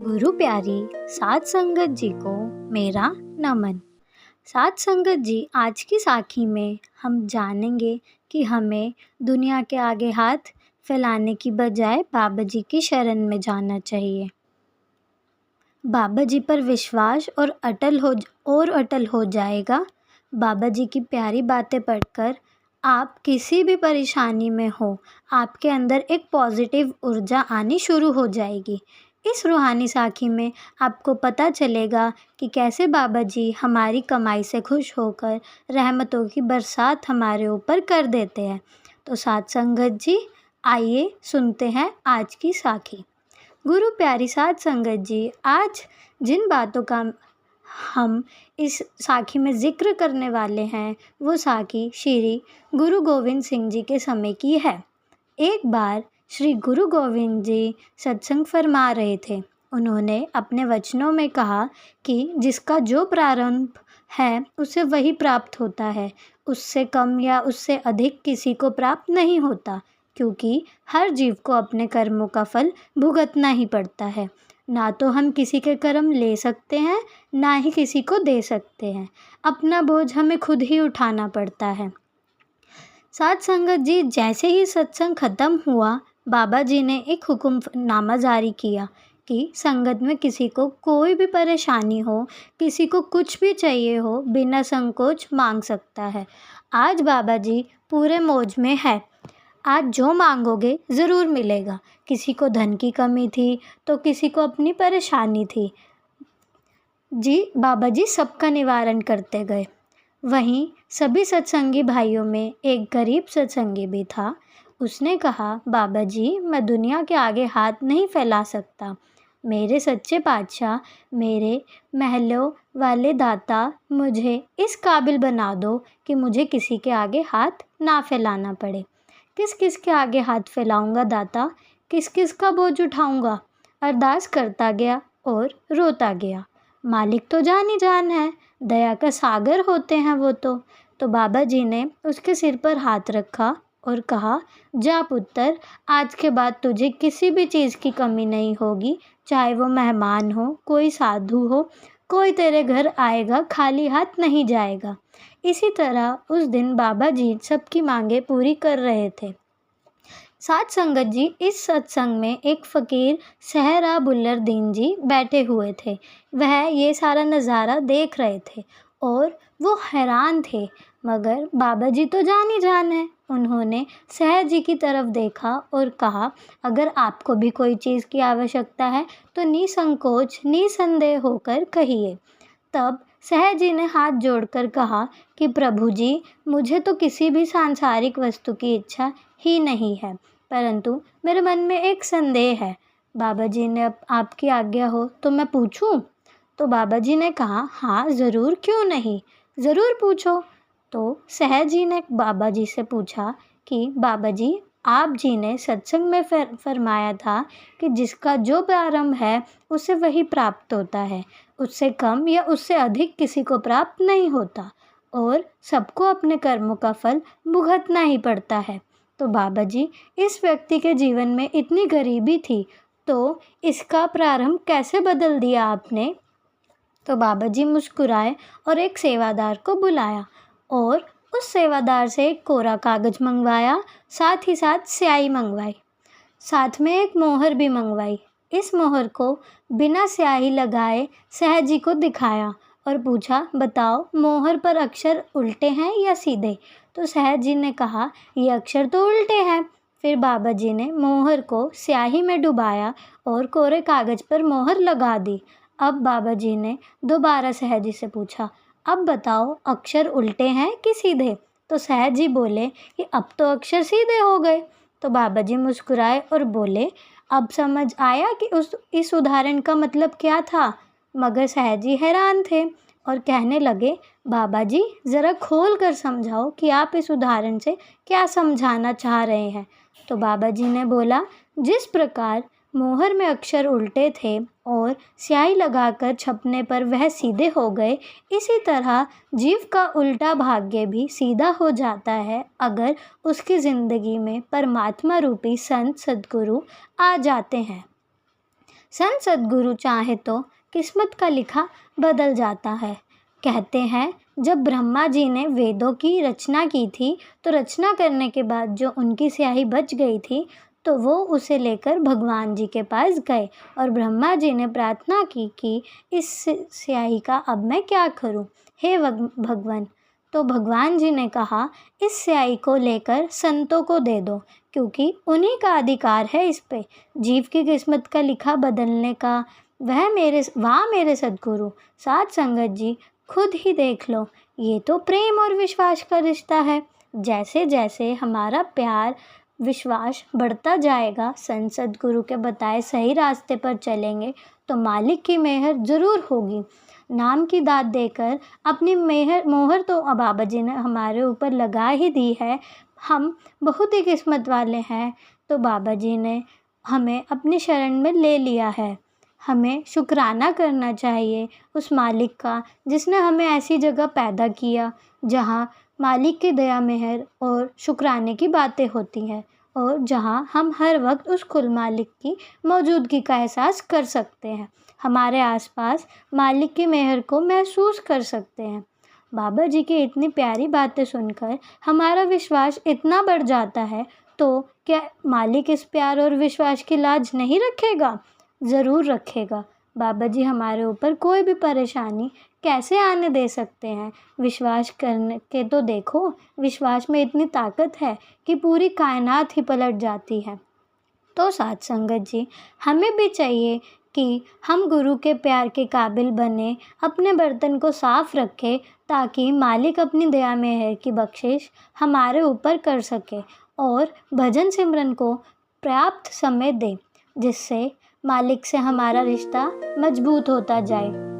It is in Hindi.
गुरु प्यारी साध संगत जी को मेरा नमन। साध संगत जी, आज की साखी में हम जानेंगे कि हमें दुनिया के आगे हाथ फैलाने की बजाय बाबा जी की शरण में जाना चाहिए। बाबा जी पर विश्वास और अटल हो जाएगा। बाबा जी की प्यारी बातें पढ़कर आप किसी भी परेशानी में हो, आपके अंदर एक पॉजिटिव ऊर्जा आनी शुरू हो जाएगी। इस रूहानी साखी में आपको पता चलेगा कि कैसे बाबा जी हमारी कमाई से खुश होकर रहमतों की बरसात हमारे ऊपर कर देते हैं। तो साध संगत जी, आइए सुनते हैं आज की साखी। गुरु प्यारी साध संगत जी, आज जिन बातों का हम इस साखी में जिक्र करने वाले हैं वो साखी श्री गुरु गोविंद सिंह जी के समय की है। एक बार श्री गुरु गोविंद जी सत्संग फरमा रहे थे। उन्होंने अपने वचनों में कहा कि जिसका जो प्रारंभ है उसे वही प्राप्त होता है, उससे कम या उससे अधिक किसी को प्राप्त नहीं होता, क्योंकि हर जीव को अपने कर्मों का फल भुगतना ही पड़ता है। ना तो हम किसी के कर्म ले सकते हैं, ना ही किसी को दे सकते हैं। अपना बोझ हमें खुद ही उठाना पड़ता है। साध संगत जी, जैसे ही सत्संग खत्म हुआ, बाबा जी ने एक हुक्मनामा जारी किया कि संगत में किसी को कोई भी परेशानी हो, किसी को कुछ भी चाहिए हो, बिना संकोच मांग सकता है। आज बाबा जी पूरे मौज में है। आज जो मांगोगे ज़रूर मिलेगा। किसी को धन की कमी थी तो किसी को अपनी परेशानी थी। बाबा जी सबका निवारण करते गए। वहीं सभी सत्संगी भाइयों में एक गरीब सत्संगी भी था। उसने कहा, बाबा जी, मैं दुनिया के आगे हाथ नहीं फैला सकता। मेरे सच्चे पातशाह, मेरे महलों वाले दाता, मुझे इस काबिल बना दो कि मुझे किसी के आगे हाथ ना फैलाना पड़े। किस किस के आगे हाथ फैलाऊंगा दाता, किस किस का बोझ उठाऊंगा। अरदास करता गया और रोता गया। मालिक तो जान ही जान है, दया का सागर होते हैं वो तो बाबा जी ने उसके सिर पर हाथ रखा और कहा, जा पुत्र, आज के बाद तुझे किसी भी चीज़ की कमी नहीं होगी। चाहे वो मेहमान हो, कोई साधु हो, कोई तेरे घर आएगा खाली हाथ नहीं जाएगा। इसी तरह उस दिन बाबा जी सबकी मांगे पूरी कर रहे थे। साध संगत जी, इस सत्संग में एक फ़कीर सहरा बुल्लर दीन जी बैठे हुए थे। वह ये सारा नज़ारा देख रहे थे और वो हैरान थे, मगर बाबा जी तो जान ही जान है। उन्होंने सहज जी की तरफ देखा और कहा, अगर आपको भी कोई चीज़ की आवश्यकता है तो निसंकोच निसंदेह होकर कहिए। तब सहज जी ने हाथ जोड़कर कहा कि प्रभु जी, मुझे तो किसी भी सांसारिक वस्तु की इच्छा ही नहीं है, परंतु मेरे मन में एक संदेह है। बाबा जी ने, अब आपकी आज्ञा हो तो मैं पूछूं? तो बाबा जी ने कहा, हाँ ज़रूर, क्यों नहीं, ज़रूर पूछो। तो सहज जी ने बाबा जी से पूछा कि बाबा जी, आप जी ने सत्संग में फरमाया था कि जिसका जो प्रारंभ है उसे वही प्राप्त होता है, उससे कम या उससे अधिक किसी को प्राप्त नहीं होता, और सबको अपने कर्मों का फल भुगतना ही पड़ता है। तो बाबा जी, इस व्यक्ति के जीवन में इतनी गरीबी थी, तो इसका प्रारंभ कैसे बदल दिया आपने? तो बाबा जी मुस्कुराए और एक सेवादार को बुलाया और उस सेवादार से एक कोरा कागज़ मंगवाया, साथ ही साथ स्याही मंगवाई, साथ में एक मोहर भी मंगवाई। इस मोहर को बिना स्याही लगाए सहज जी को दिखाया और पूछा, बताओ मोहर पर अक्षर उल्टे हैं या सीधे? तो सहज जी ने कहा, ये अक्षर तो उल्टे हैं। फिर बाबा जी ने मोहर को स्याही में डुबाया और कोरे कागज़ पर मोहर लगा दी। अब बाबा जी ने दोबारा सहज जी से पूछा, अब बताओ अक्षर उल्टे हैं कि सीधे? तो सहज जी बोले कि अब तो अक्षर सीधे हो गए। तो बाबा जी मुस्कुराए और बोले, अब समझ आया कि इस उदाहरण का मतलब क्या था? मगर सहज जी हैरान थे और कहने लगे, बाबा जी ज़रा खोल कर समझाओ कि आप इस उदाहरण से क्या समझाना चाह रहे हैं। तो बाबा जी ने बोला, जिस प्रकार मोहर में अक्षर उल्टे थे और स्याही लगाकर छपने पर वह सीधे हो गए, इसी तरह जीव का उल्टा भाग्य भी सीधा हो जाता है अगर उसकी ज़िंदगी में परमात्मा रूपी संत सद्गुरु आ जाते हैं। संत सद्गुरु चाहे तो किस्मत का लिखा बदल जाता है। कहते हैं जब ब्रह्मा जी ने वेदों की रचना की थी तो रचना करने के बाद जो उनकी स्याही बच गई थी तो वो उसे लेकर भगवान जी के पास गए और ब्रह्मा जी ने प्रार्थना की कि इस स्याही का अब मैं क्या करूं, हे भगवान। तो भगवान जी ने कहा इस स्याही को लेकर संतों को दे दो क्योंकि उन्हीं का अधिकार है इस पे। जीव की किस्मत का लिखा बदलने का वाह मेरे सद्गुरु। साध संगत जी खुद ही देख लो, ये तो प्रेम और विश्वास का रिश्ता है। जैसे जैसे हमारा प्यार विश्वास बढ़ता जाएगा, संत सद्गुरु के बताए सही रास्ते पर चलेंगे तो मालिक की मेहर ज़रूर होगी। नाम की दात देकर अपनी मोहर तो बाबा जी ने हमारे ऊपर लगा ही दी है। हम बहुत ही किस्मत वाले हैं, तो बाबा जी ने हमें अपनी शरण में ले लिया है। हमें शुक्राना करना चाहिए उस मालिक का जिसने हमें ऐसी जगह पैदा किया जहाँ मालिक की दया मेहर और शुक्राने की बातें होती हैं और जहाँ हम हर वक्त उस कुल मालिक की मौजूदगी का एहसास कर सकते हैं, हमारे आसपास मालिक की मेहर को महसूस कर सकते हैं। बाबा जी की इतनी प्यारी बातें सुनकर हमारा विश्वास इतना बढ़ जाता है, तो क्या मालिक इस प्यार और विश्वास की लाज नहीं रखेगा? ज़रूर रखेगा। बाबा जी हमारे ऊपर कोई भी परेशानी कैसे आने दे सकते हैं? विश्वास करने के तो देखो, विश्वास में इतनी ताकत है कि पूरी कायनात ही पलट जाती है। तो साध संगत जी, हमें भी चाहिए कि हम गुरु के प्यार के काबिल बने, अपने बर्तन को साफ रखें ताकि मालिक अपनी दया मेहर की बख्शिश हमारे ऊपर कर सके और भजन सिमरन को पर्याप्त समय दे, जिससे मालिक से हमारा रिश्ता मजबूत होता जाए।